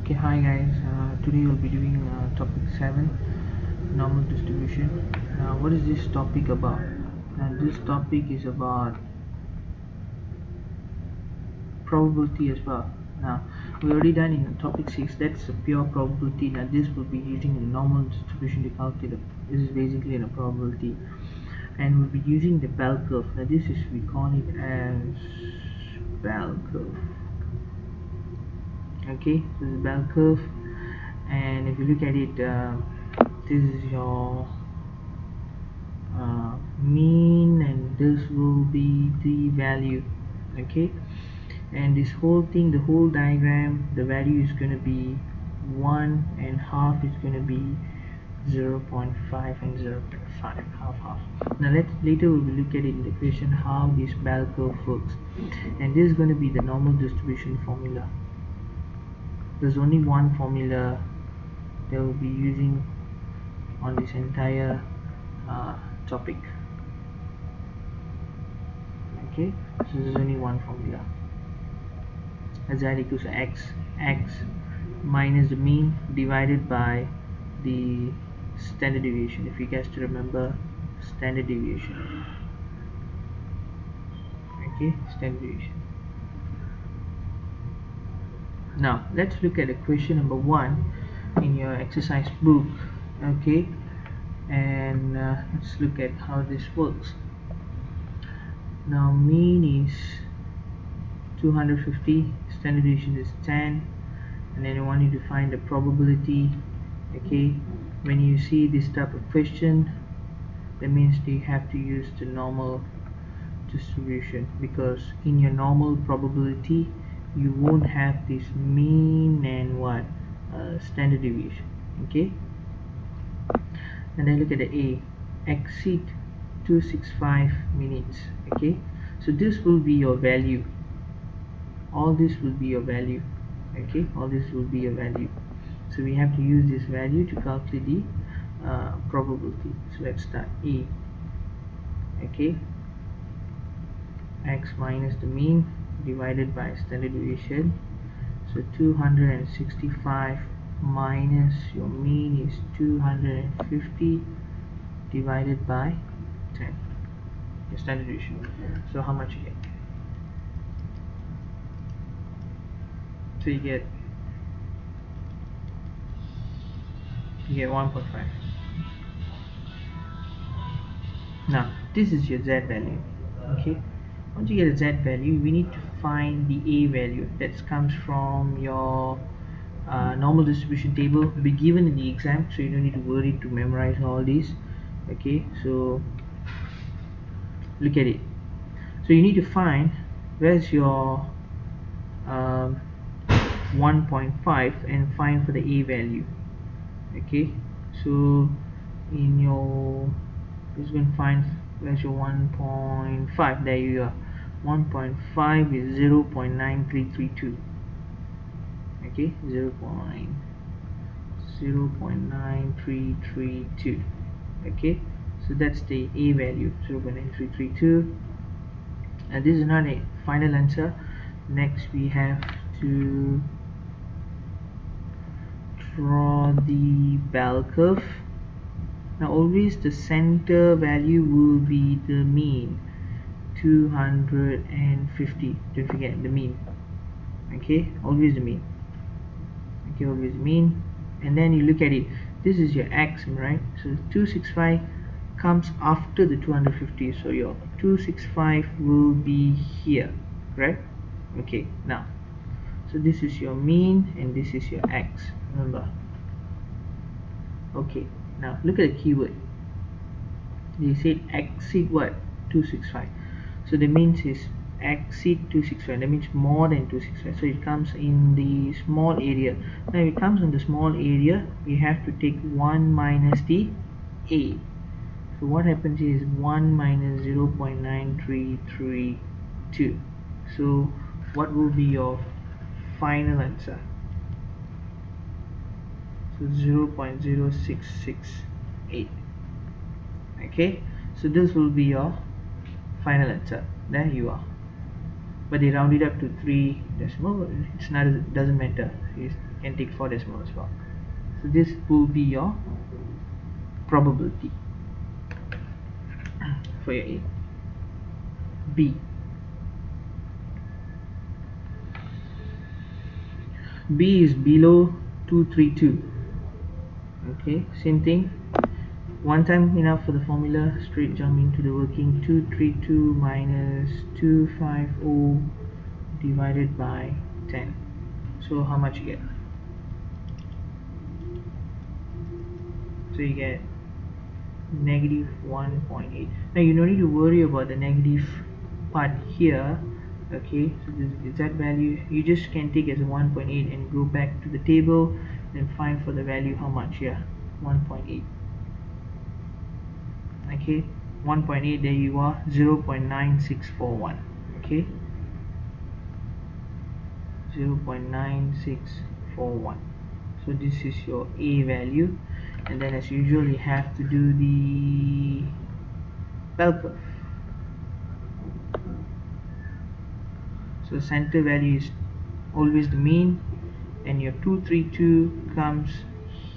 Okay, hi guys. Today we'll be doing topic 7, normal distribution. Now, what is this topic about? This topic is about probability as well. Now, we already done in topic 6. That's a pure probability. Now, this will be using a normal distribution to calculate. This is basically a probability, and we'll be using the bell curve. Now, this is we call it as bell curve. Okay, so this is bell curve, and if you look at it, this is your mean, and this will be the value. Okay, and this whole thing, the whole diagram, the value is going to be 1, and half is going to be 0.5 and 0.5, half. Now later we will look at it in the question how this bell curve works, and this is going to be the normal distribution formula. There's only one formula that we'll be using on this entire topic. Okay, so there's only one formula. Z equals to x minus the mean divided by the standard deviation. If you guys to remember standard deviation. Okay, standard deviation. Now let's look at the question number 1 in your exercise book. Okay, and let's look at how this works. Now mean is 250, standard deviation is 10, and then I want you to find the probability. Okay, when you see this type of question, that means you have to use the normal distribution, because in your normal probability you won't have this mean and what standard deviation. Okay, and then look at the A, exceed 265 minutes. Okay, so this will be your value. All this will be your value. Okay, all this will be your value. So we have to use this value to calculate the probability. So let's start. A, okay, x minus the mean divided by standard deviation. So 265 minus your mean is 250 divided by 10, your standard deviation. So how much you get? So you get 1.5. Now this is your z value. Okay, once you get a z value, we need to find the a value that comes from your normal distribution table. Will be given in the exam, so you don't need to worry to memorize all these. Okay, so look at it. So you need to find where's your 1.5 and find for the a value. Okay, so in your just going to find where's your 1.5. There you are. 1.5 is 0.9332. okay, 0.9332. okay, so that's the a value, 0.9332, and this is not a final answer. Next we have to draw the bell curve. Now always the center value will be the mean, 250. Don't forget the mean. Okay, always the mean. Okay, always mean. And then you look at it, this is your x, right? So 265 comes after the 250, so your 265 will be here, right? Okay, now so this is your mean and this is your x, remember. Okay, now look at the keyword. They said exceed what? 265. So the means is exceed 265. That means more than 265. So it comes in the small area. Now if it comes in the small area, you have to take 1 minus the a. So what happens is 1 minus 0.9332. So what will be your final answer? So 0.0668. okay, so this will be your final answer. There you are. But they round it up to 3 decimal. It's not, it doesn't matter. It's can take 4 decimal as well. So this will be your probability for your A. B. B is below 232. Okay, same thing. One time enough for the formula, straight jump into the working. 232 minus 250 divided by 10. So how much you get? So you get negative 1.8. Now you don't need to worry about the negative part here. Okay, so this is that value. You just can take as a 1.8 and go back to the table and find for the value how much. Yeah, 1.8. Okay, 1.8, there you are, 0.9641. okay, 0.9641. so this is your A value, and then as usual you have to do the bell curve. So center value is always the mean, and your 232 comes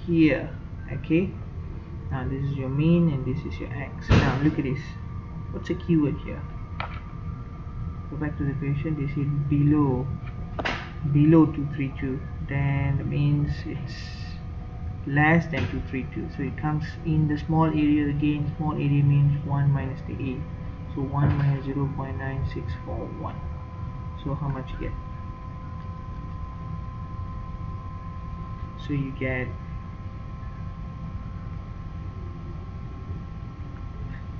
here. Okay, now this is your mean and this is your X. Now look at this, what's a keyword here? Go back to the question. They say below 232, then it means it's less than 232, so it comes in the small area again. Small area means 1 minus the A, so 1 minus 0.9641. so how much you get? So you get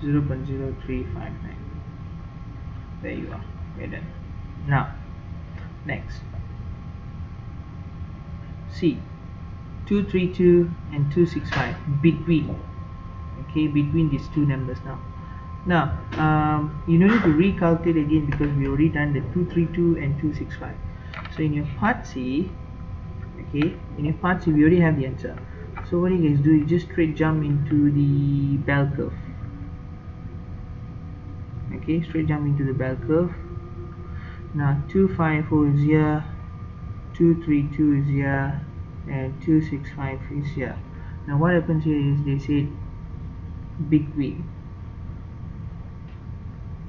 0.0359. there you are, we're done. Now next, C, 232 and 265, between. Okay, between these two numbers. Now you don't need to recalculate again because we already done the 232 and 265. So in your part C, okay, in your part C we already have the answer. So what you guys do, you just straight jump into the bell curve. Okay, straight jump into the bell curve. Now 254 is here, 232 is here, and 265 is here. Now what happens here is they say between.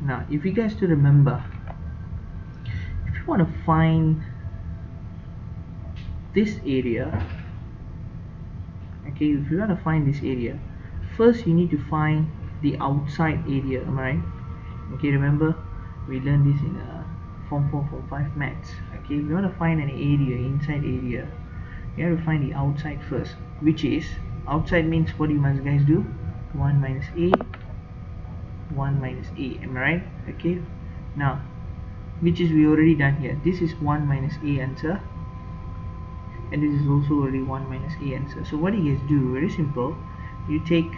Now if you guys still remember, if you want to find this area, okay, if you want to find this area, first you need to find the outside area, am I right? Okay, remember we learned this in form 4 form 5 maths. Okay, if you want to find an area, inside area, you have to find the outside first, which is, outside means what you must guys do? 1 minus A, 1 minus A, am I right? Okay, now which is we already done here. This is 1 minus A answer, and this is also already 1 minus A answer. So what you guys do, very simple, you take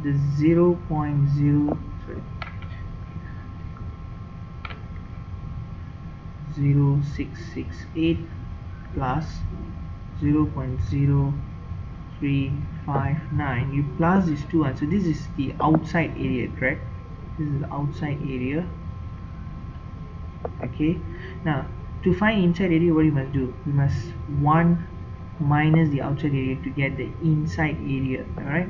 the 0.0668 plus 0.0359. You plus these two answers. This is the outside area, correct? This is the outside area. Okay, now to find inside area, what you must do? You must 1 minus the outside area to get the inside area. Alright,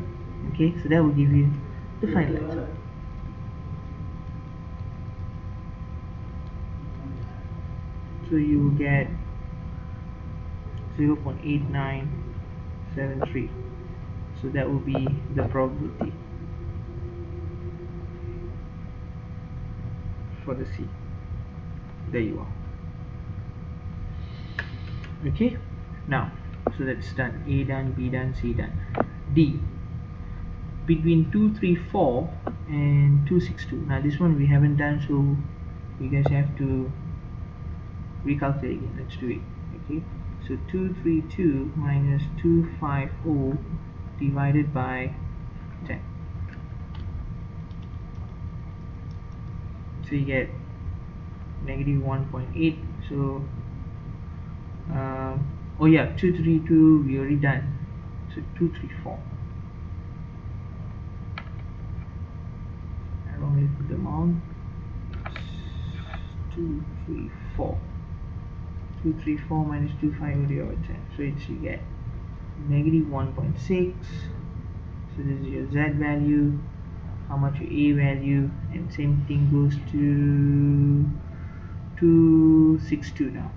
okay, so that will give you the final answer. So you will get 0.8973. so that will be the probability for the C. There you are. Okay, now so that's done. A done, B done, C done. D, between 234 and 262. Now this one we haven't done, so you guys have to recalculate again. Let's do it. Okay, so 232 minus 250 divided by 10. So you get negative 1.8. so oh yeah, 232 we already done, so 234. I wrongly put them on. 234. 234 minus 250 over 10. So it's you get negative 1.6. So this is your Z value. How much your A value? And same thing goes to 262 now.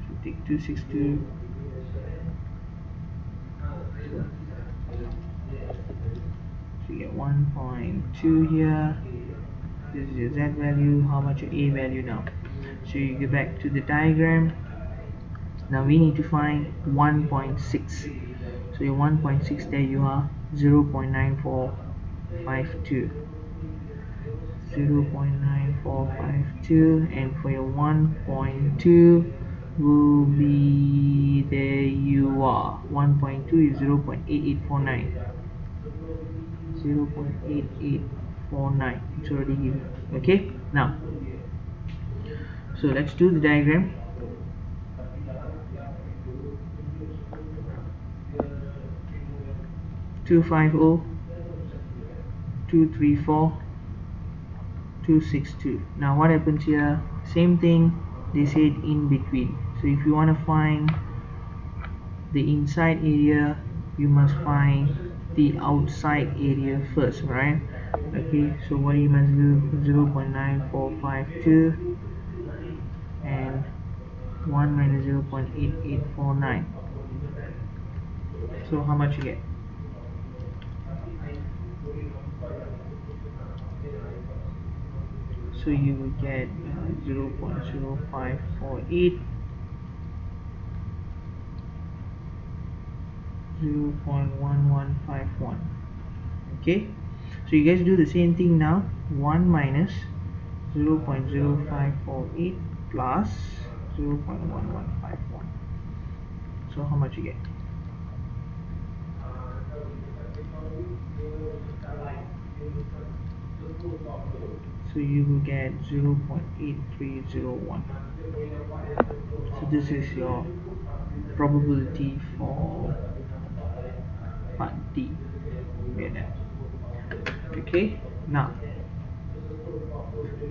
So take 262. So you get 1.2 here. This is your Z value. How much your A value now? So you go back to the diagram. Now we need to find 1.6. So your 1.6, there you are, 0.9452. 0.9452, and for your 1.2 will be, there you are, 1.2 is 0.8849. 0.8849, it's already given. Okay, now so let's do the diagram. Two 234 262. Now what happens here? Same thing, they said in between. So if you want to find the inside area, you must find the outside area first, right? Okay, so what you must do, 0.9452 and 1 minus 0.8849. So how much you get? So you will get 0.0548, 0.1151. Okay, so you guys do the same thing now. 1 minus 0.0548 plus 0.1151. So how much you get? So you will get 0.8301. So this is your probability for part D. Okay, now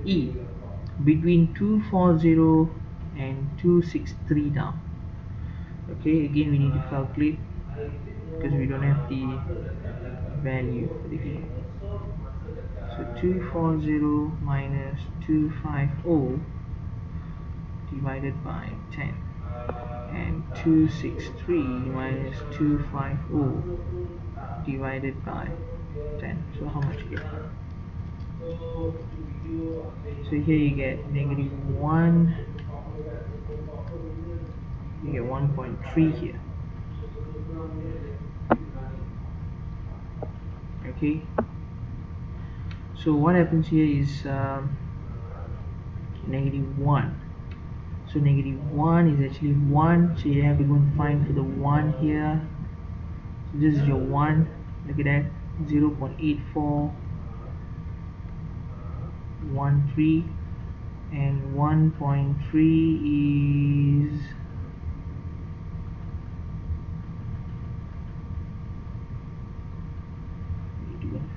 E, between 240 and 263 now. Okay, again we need to calculate because we don't have the value for the E. So 240 minus 250 divided by 10, and 263 minus 250 divided by 10. So how much you get? So here you get negative 1, you get 1.3 here. Okay, so what happens here is negative 1. So negative 1 is actually 1, so you have to go and find for the 1 here. So this is your 1, look at that, 0.8413, and 1.3 is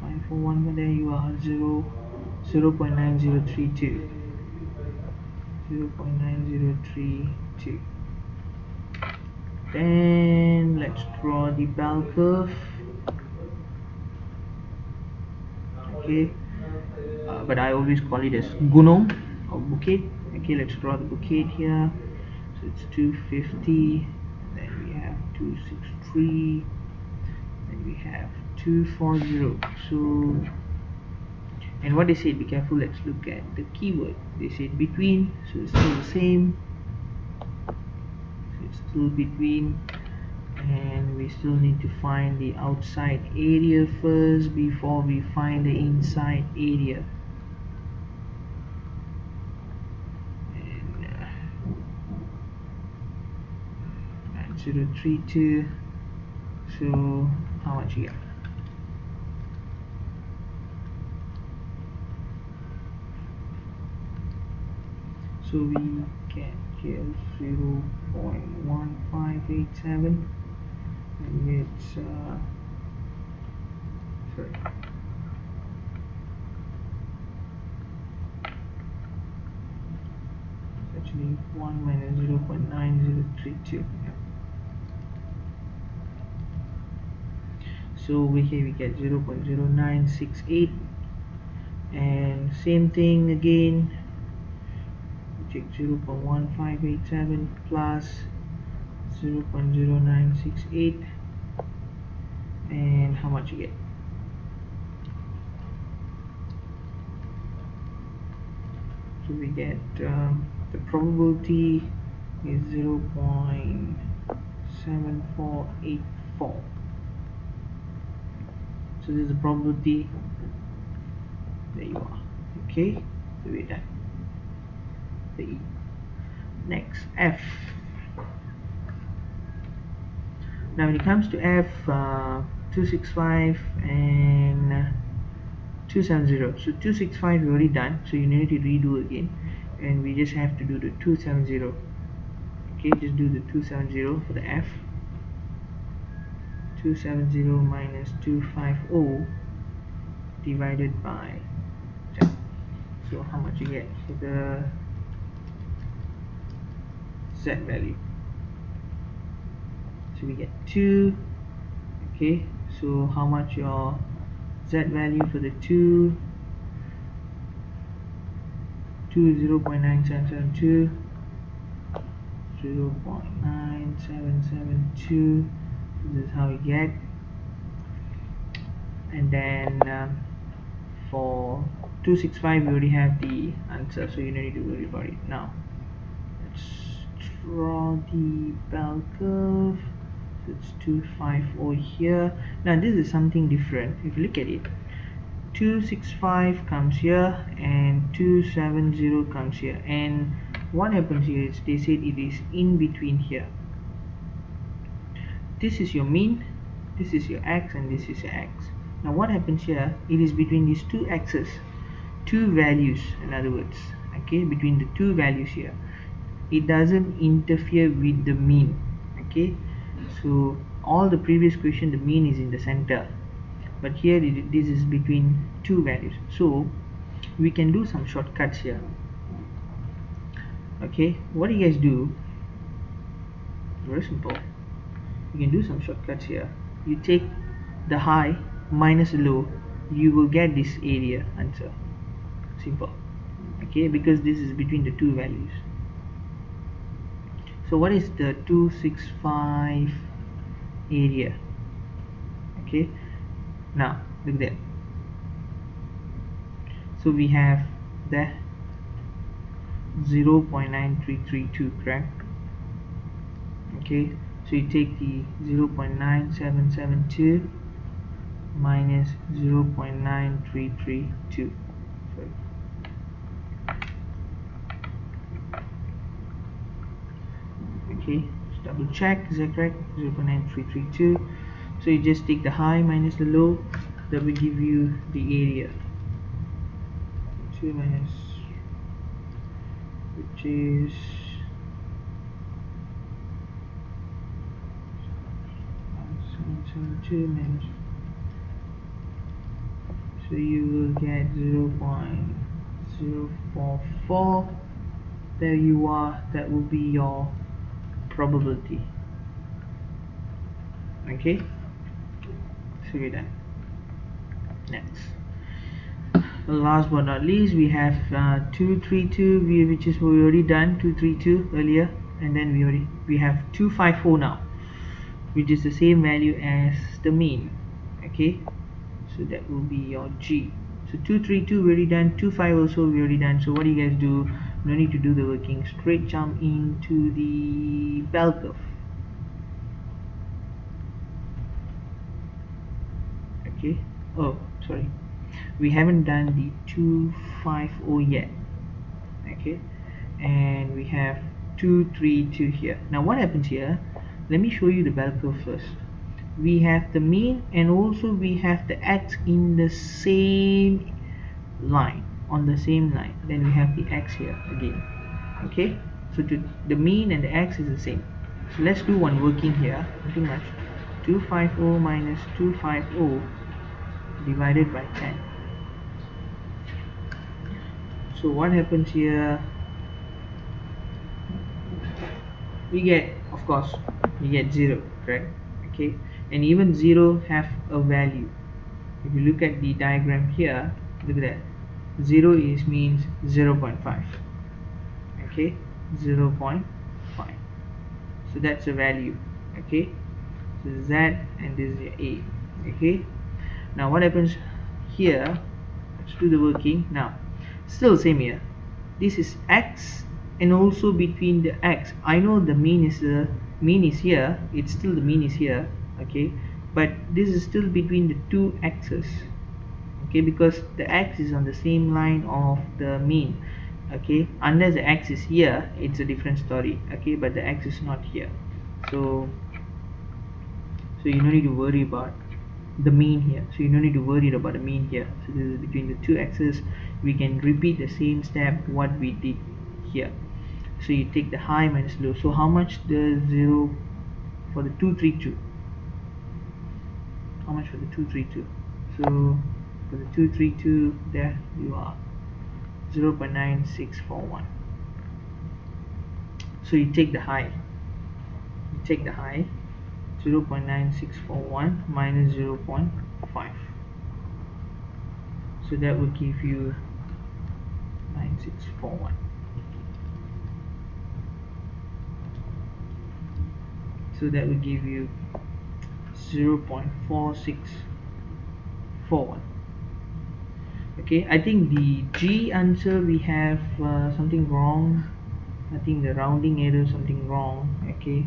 541, but there you are, 0.9032. 0.9032. Then let's draw the bell curve. Okay, but I always call it as gunung or bukit. Okay, let's draw the bukit here. So it's 250, and then we have 263, then we have 240. So, and what they said, be careful, let's look at the keyword. They said between, so it's still the same. So it's still between, and we still need to find the outside area first before we find the inside area. And 9032. So how much you get? So we get here 0.1587, and it's sorry, actually 1 minus 0.9032. Yeah. So we get 0.0968, and same thing again, we take 0.1587 plus 0.0968, and how much you get? So we get the probability is 0.7484. So this is the probability. There you are. Okay, so we're done. The E. Next, F. Now when it comes to F, 265 and 270. So 265 we already done, so you need to redo again, and we just have to do the 270. Okay, just do the 270 for the F. 270 minus 250 divided by 10. So how much you get for the Z value? So we get 2. Okay, so how much your Z value for the 2? 0.9772, 0.9772. This is how we get. And then for 265 we already have the answer, so you don't need to worry about it now. Let's draw the bell curve. So it's 250 here. Now this is something different. If you look at it, 265 comes here and 270 comes here, and what happens here is they said it is in between here. This is your mean, this is your x, and this is your x. Now what happens here, it is between these two x's, two values, in other words, okay, between the two values here. It doesn't interfere with the mean. Okay, so all the previous question the mean is in the center, but here this is between two values, so we can do some shortcuts here. Okay, what do you guys do? Very simple. You can do some shortcuts here. You take the high minus the low, you will get this area answer. Simple. Okay, because this is between the two values. So what is the 265 area? Okay, now look there. So we have the 0.9332, correct? Okay, so you take the 0.9772 minus 0.9332. Okay, just double check, is that correct? 0.9332. So you just take the high minus the low, that will give you the area. 2 minus, which is 772 minus, so you will get 0.044. There you are, that will be your probability. Okay, so we're done. Next, last but not least, we have 232, which is we already done 232 earlier, and then we have 250 now, which is the same value as the mean. Okay, so that will be your G. So 232 we already done, 25 also we already done. So what do you guys do? No need to do the working, straight jump into the bell curve. Okay, oh sorry, we haven't done the 250 yet. Okay, and we have 232 here. Now what happens here, let me show you the bell curve first. We have the mean, and also we have the x in the same line, on the same line. Then we have the x here again. Okay, so the mean and the x is the same. So let's do one working here, nothing much. 250 minus 250 divided by 10. So what happens here, we get, of course, we get 0, correct? Okay, and even 0 have a value. If you look at the diagram here, look at that, 0 is means 0.5. okay, 0.5, so that's a value. Okay, so Z and this is your A. Okay, now what happens here? Let's do the working now. Still same here, this is X, and also between the X, I know the mean is here, it's still the mean is here. Okay, but this is still between the two X's. Okay, because the X is on the same line of the mean. Okay, unless the X is here, it's a different story. Okay, but the X is not here, so you don't need to worry about the mean here. So you don't need to worry about the mean here. So this is between the two X's. We can repeat the same step what we did here. So you take the high minus low. So how much the 0 for the 232? How much for the 232? So for the 232, there you are, 0.9641. So you take the high. 0.9641 minus 0.5. So that will give you 9641. So that will give you 0.4641. Okay, I think the G answer we have something wrong. I think the rounding error is something wrong. Okay,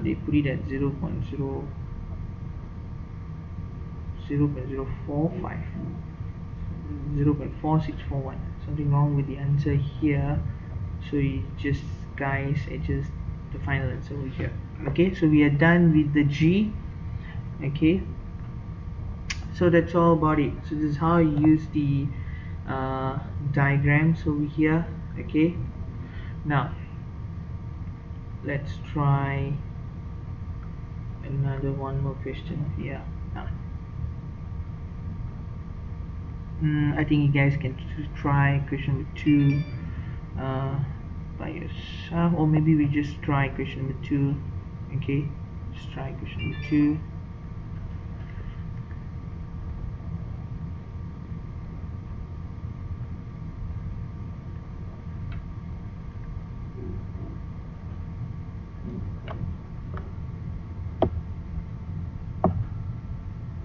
they put it at 0.045, something wrong with the answer here. So you just guys adjust the final answer over here. Okay, so we are done with the G. Okay, so that's all about it. So this is how you use the diagrams over here. Okay, now let's try another one more question here. I think you guys can try question number 2 by yourself, or maybe we just try question number 2. Okay, just try question number 2.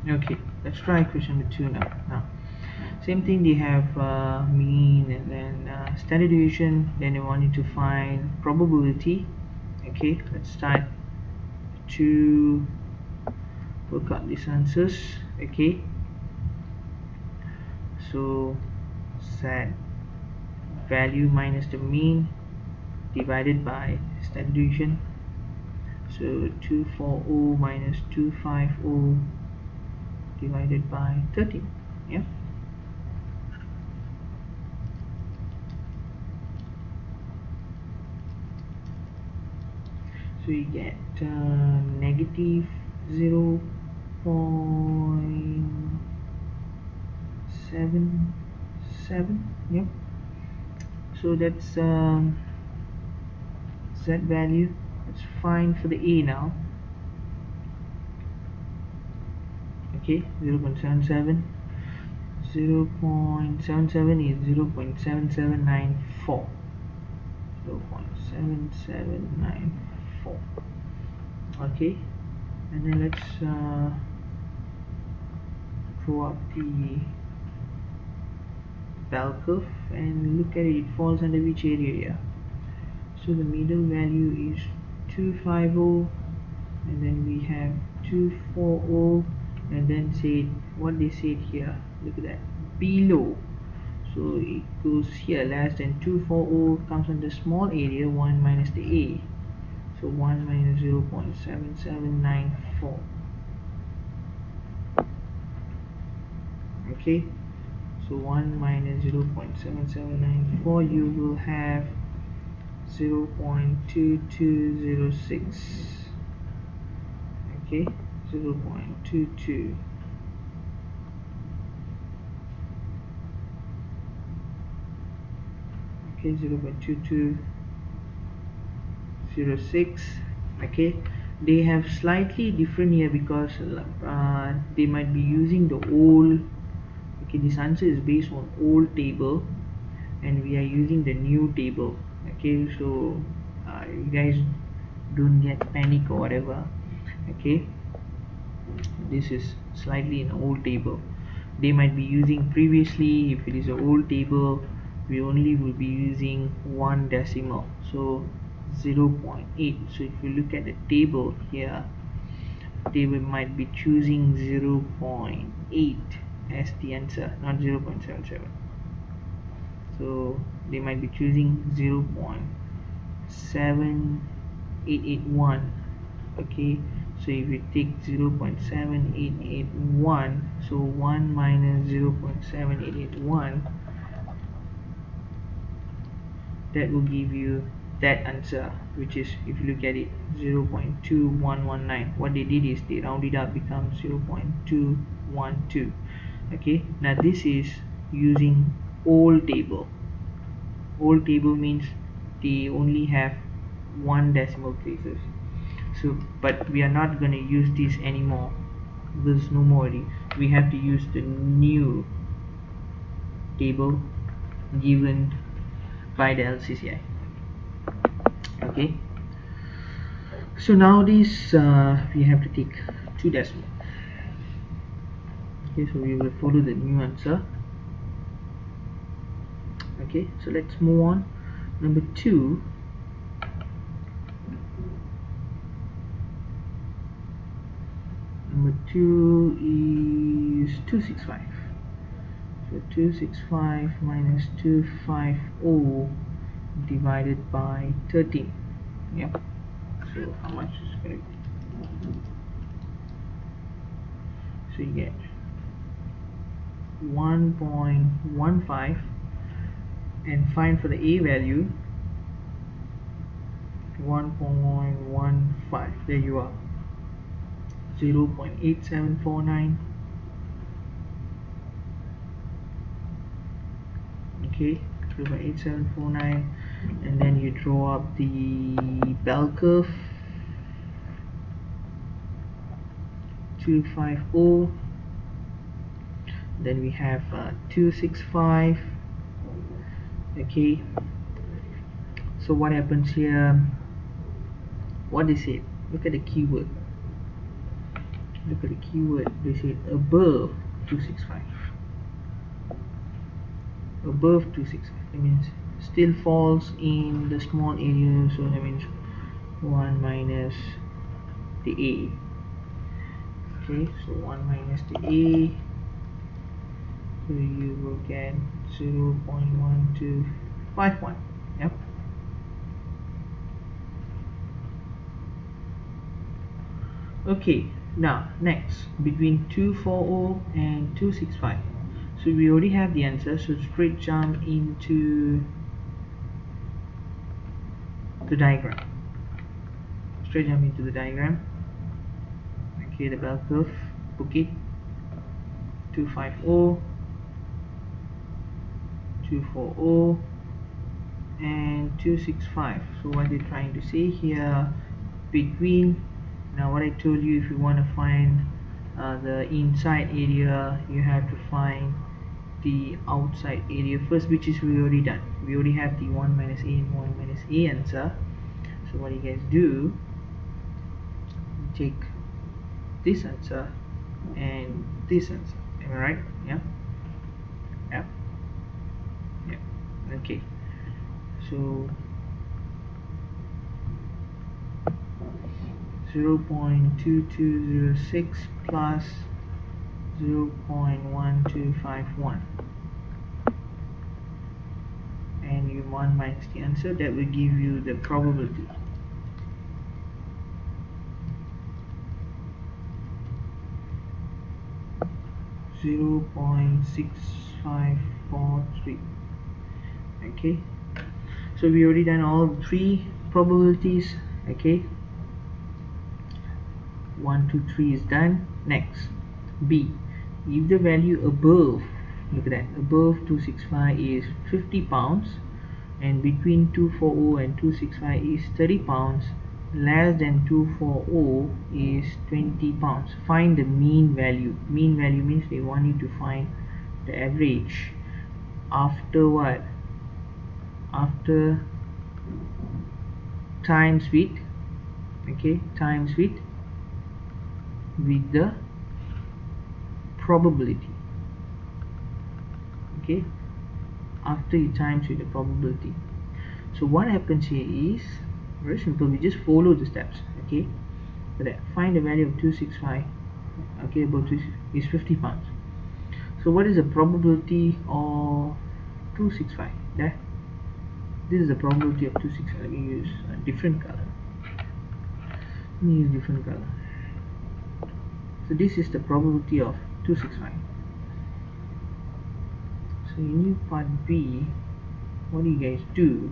Okay, let's try question number 2 now. Same thing, they have mean and then standard deviation, then they want you to find probability. Okay, let's start to work out these answers. Okay, so set value minus the mean divided by standard deviation. So 240 minus 250 divided by 13. Yeah, so you get negative 0.77. Yep, so that's Z value. Let's find for the A now. Okay, 0.77. 0.77 is 0.7794. 0.7794. Okay, and then let's draw up the bell curve and look at it. It falls under which area here? So the middle value is 250, and then we have 240, and then say what they said here. Look at that, below. So it goes here, less than 240 comes on the small area, 1 minus the A. So 1 minus 0.7794. Okay, so 1 minus 0.7794, you will have 0.2206. Okay, 0.22. Okay, 0.2206. 0.06. okay, they have slightly different here because they might be using the old. Okay, this answer is based on old table and we are using the new table. Okay, so you guys don't get panic or whatever. Okay, this is slightly an old table. They might be using previously, if it is an old table, we only will be using one decimal, so 0.8. so if you look at the table here, they might be choosing 0.8 as the answer, not 0.77. so they might be choosing 0.7881. okay, so if you take 0.7881, so 1 minus 0.7881, that will give you that answer, which is, if you look at it, 0.2119. what they did is they rounded up, become 0.212. okay, now this is using old table. Old table means they only have one decimal places. So but we are not going to use this anymore. There's no more already. We have to use the new table given by the LCCI. okay, so now this we have to take two decimal. okay, so we will follow the new answer. okay, so let's move on. Number 2, number 2 is 265. so 265 minus 250 divided by 13. yep, so how much is going to be? So you get 1.15, and find for the a value 1.15. there you are, 0.8749. okay, 0.8749, and then you draw up the bell curve. 250, then we have 265. okay, so what happens here? What they say? Look at the keyword. Look at the keyword. They say above 265. Above 265. That means still falls in the small area. So that means 1 minus the a. Okay, so 1 minus the a. So you will get 0.1251. Yep. Okay, now next, between 240 and 265. So we already have the answer, so straight jump into the diagram. Straight jump into the diagram. Okay, the bell curve, book it. 250, 240, and 265. So what they're trying to say here, between, now what I told you, if you want to find the inside area, you have to find the outside area first, which is we already done. We already have the 1 minus a and 1 minus a answer. So what you guys do, you take this answer and this answer. Am I right? Yeah. Yeah. Yeah. Okay. So 0.2206 plus 0.1251, and you 1 minus the answer, that will give you the probability. .6543. okay, so we already done all 3 probabilities. okay, 1 2 3 is done. Next, B, if the value above, look at that, above 265 is 50 pounds, and between 240 and 265 is 30 pounds, less than 240 is 20 pounds. Find the mean value. Mean value means they want you to find the average after what? After times with, okay, times with the probability, okay, after you times with the probability. So what happens here is very simple. We just follow the steps, okay. So that find the value of 265, okay, about is 50 pounds. So what is the probability of 265? There, this is the probability of 265. Let me use a different color. So this is the probability of 265. So in your part B, what do you guys do?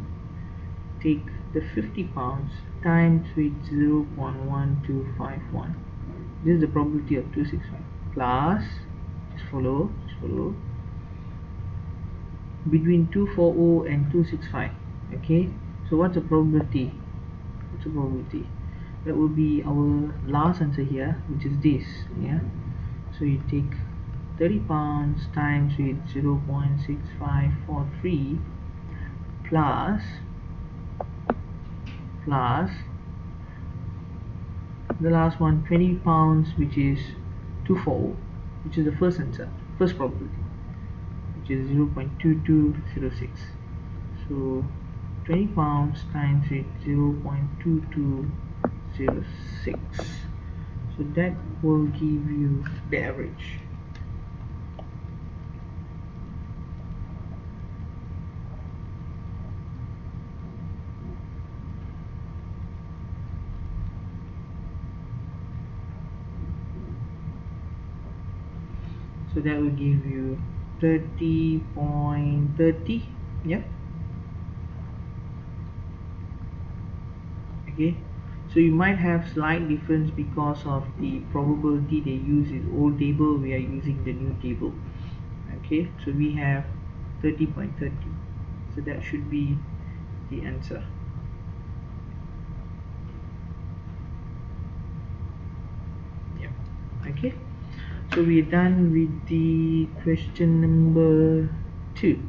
Take the 50 pounds times with 0.1251. This is the probability of 265 plus, just follow, between 240 and 265. Okay, so what's the probability? That will be our last answer here, which is this. Yeah, so you take 30 pounds times with 0.6543 plus the last one, 20 pounds, which is 240, which is the first answer, first probability, which is 0.2206. so 20 pounds times with 0.2206, so that will give you the average. So that will give you 30.30. Yep. Okay, so you might have slight difference because of the probability they use is old table, we are using the new table. Okay, so we have 30.30, so that should be the answer. Yeah. Okay, so we're done with the question number 2.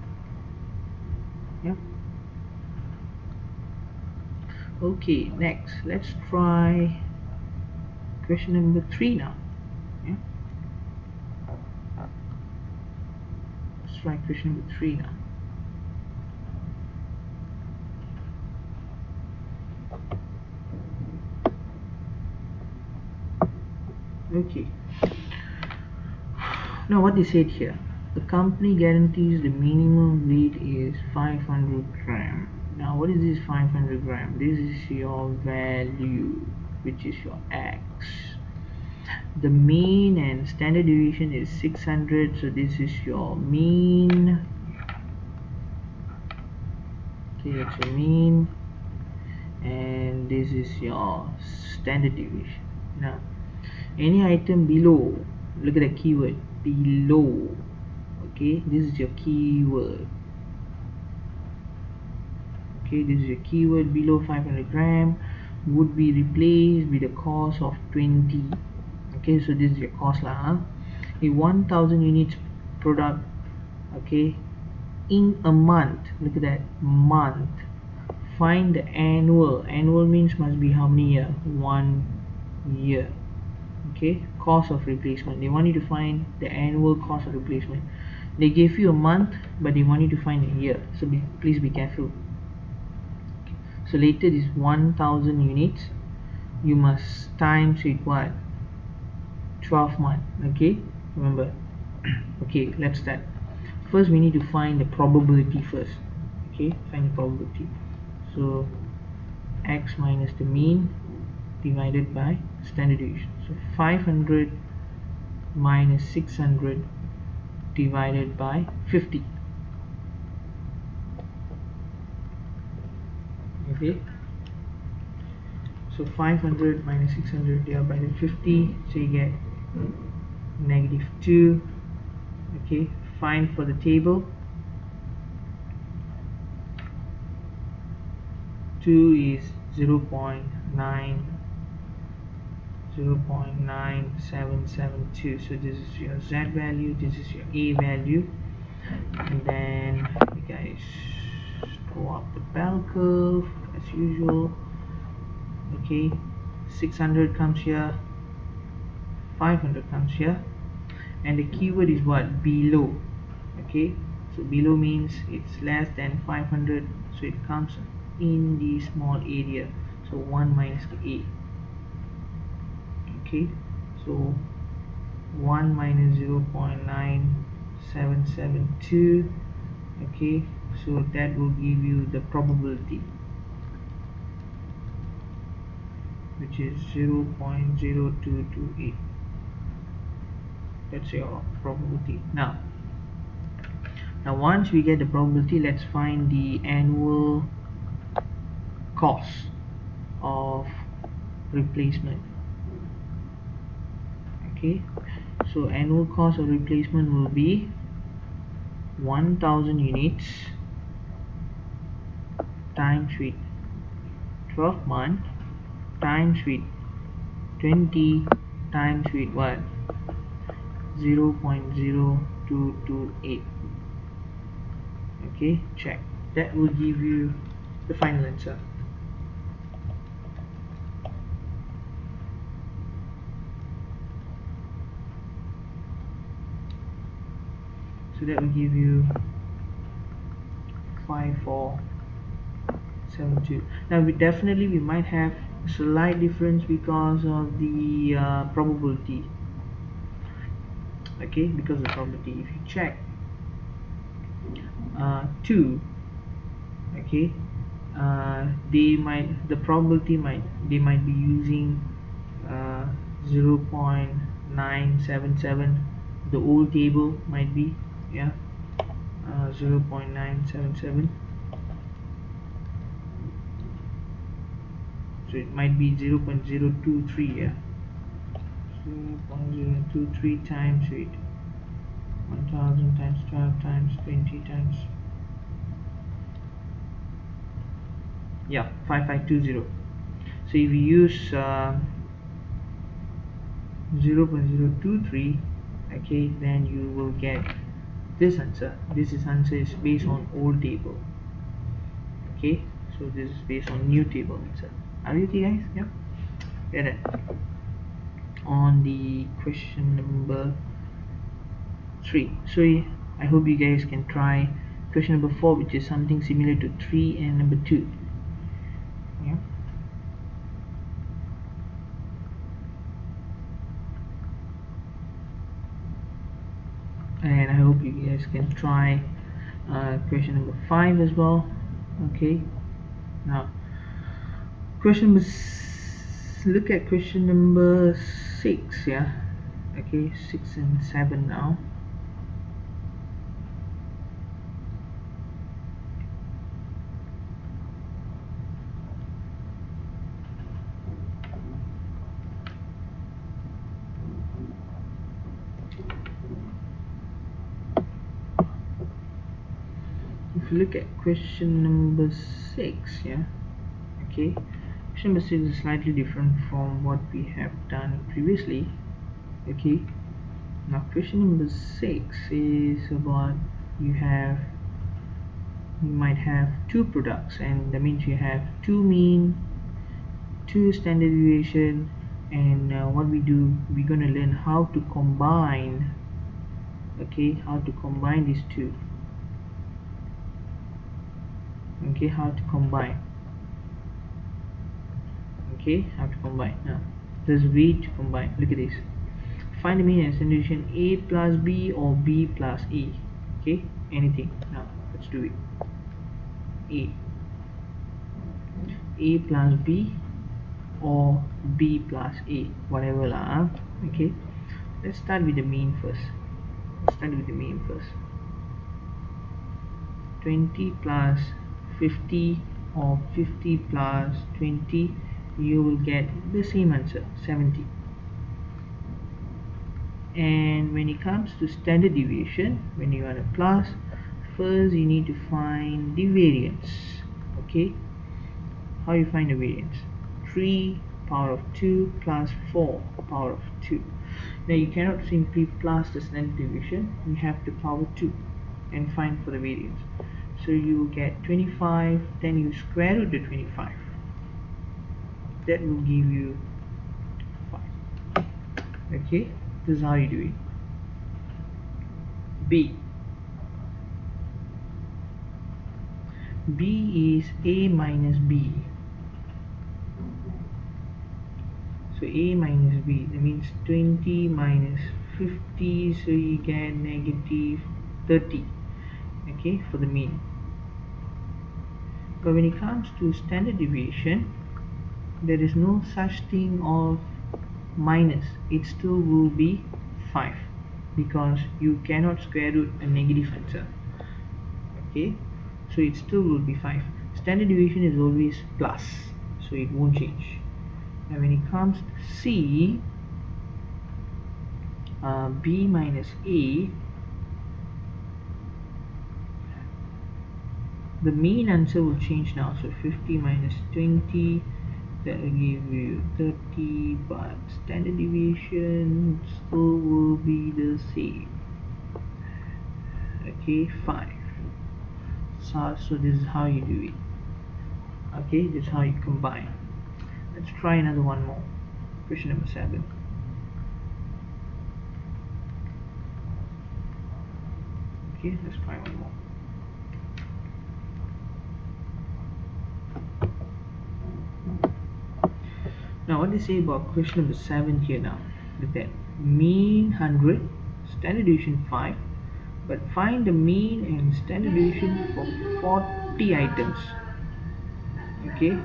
Yeah. Okay, next let's try question number 3 now. Yeah, let's try question number 3 now. Okay, now what they said here, the company guarantees the minimum weight is 500 gram. Now what is this 500 gram? This is your value, which is your x. The mean and standard deviation is 600, so this is your mean. Okay, that's your mean, and this is your standard deviation. Now any item below, look at the keyword below. Okay, this is your keyword. Okay, this is your keyword below 500 gram would be replaced with a cost of 20. Okay, so this is your cost lah, huh? A 1000 units product, okay, in a month. Look at that, month. Find the annual means must be how many year? 1 year. Okay, cost of replacement, they want you to find the annual cost of replacement. They gave you a month, but they want you to find a year, so please be careful. So later this 1000 units you must times with what? 12 months. Okay, remember. Okay, let's start. First we need to find the probability first. Okay, find the probability. So x minus the mean divided by standard deviation. So 500 minus 600 divided by 50. Okay, so 500 minus 600 divided by the 50, so you get -2. Okay, find for the table. 2 is 0.9772. So this is your Z value, this is your A value, and then you guys draw up the bell curve as usual. Okay, 600 comes here, 500 comes here, and the keyword is what? Below. Okay, so below means it's less than 500, so it comes in the small area, so 1 minus the A. Okay, so 1 minus 0.9772. okay, so that will give you the probability, which is 0.0228. that's your probability. Now once we get the probability, let's find the annual cost of replacement. Okay, so annual cost of replacement will be 1000 units times with 12 months times with 20 times with what? 0.0228. okay, check. That will give you the final answer. So that will give you 5472. Now we might have a slight difference because of the probability. Okay, because of the probability, if you check 2, okay, the probability they might be using 0.977. the old table might be, yeah, 0.977. so it might be 0.023, yeah, 0.023 times with 1000 times 12 times 20 times, yeah, 5520. so if you use 0.023, okay, then you will get this answer. This answer is based on old table. Okay, so this is based on new table answer. Are you okay, guys? Yeah. Get it. On the question number 3. So I hope you guys can try question number 4, which is something similar to 3 and number 2. Yeah. And I hope you guys can try question number 5 as well. Okay, now look at question number 6. Yeah, okay, 6 and 7 now. If you look at question number 6, yeah, okay, question number 6 is slightly different from what we have done previously. Okay, now question number 6 is about you might have 2 products, and that means you have 2 mean, 2 standard deviation, and what we're going to learn how to combine, okay, how to combine these two. Okay, how to combine. Okay, how to combine. Now there's a way to combine. Look at this. Find the mean and standard deviation A plus B or B plus A. Okay, anything. Now let's do it. A plus B or B plus A, whatever lah. Okay, let's start with the mean first. 20 plus 50 or 50 plus 20, you will get the same answer, 70. And when it comes to standard deviation, when you are a plus, first you need to find the variance. Okay, how you find the variance. 3 power of 2 plus 4 power of 2. Now you cannot simply plus the standard deviation, you have to power 2 and find for the variance. So you get 25, then you square root the 25. That will give you 5. Okay, this is how you do it. B is A minus B. So A minus B, that means 20 minus 50, so you get negative 30, okay, for the mean. But when it comes to standard deviation, there is no such thing of minus, it still will be 5 because you cannot square root a negative answer. Okay, so it still will be 5. Standard deviation is always plus, so it won't change. And when it comes to C, B minus A, the mean answer will change now. So 50 minus 20, that will give you 30, but standard deviation still will be the same. Okay, 5. So this is how you do it. Okay, this is how you combine. Let's try another one more. Question number 7. Okay, let's try one more. Now what they say about question number 7 here now? Look at mean 100, standard deviation 5, but find the mean and standard deviation for 40 items. Okay,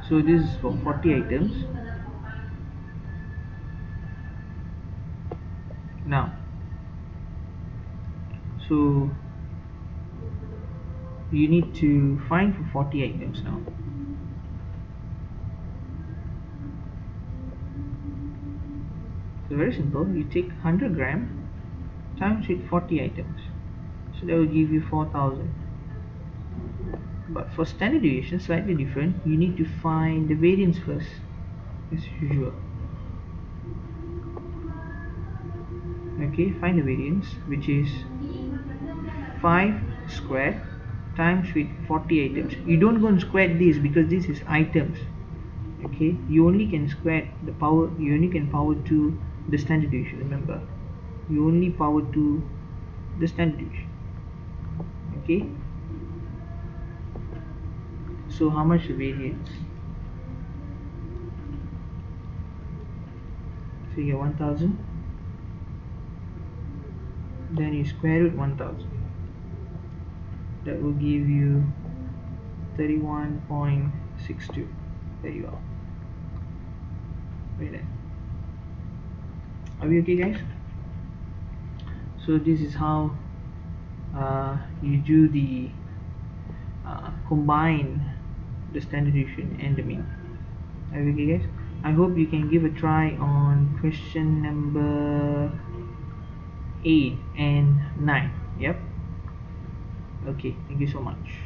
so this is for 40 items. Now, so you need to find for 40 items now. So very simple, you take 100 gram times with 40 items, so that will give you 4000. But for standard deviation, slightly different, you need to find the variance first, as usual. Okay, find the variance, which is 5 squared times with 40 items. You don't go and square this because this is items. Okay, you only can square the power, you only can power to the standard deviation, remember. You only power to the standard deviation. Okay, so how much the variance? So you get 1000, then you square root 1000, that will give you 31.62. There you are. Very nice. Are we okay, guys? So this is how you do the combine the standard deviation and the mean. Are we okay, guys? I hope you can give a try on question number 8 and 9. Yep. Okay, thank you so much.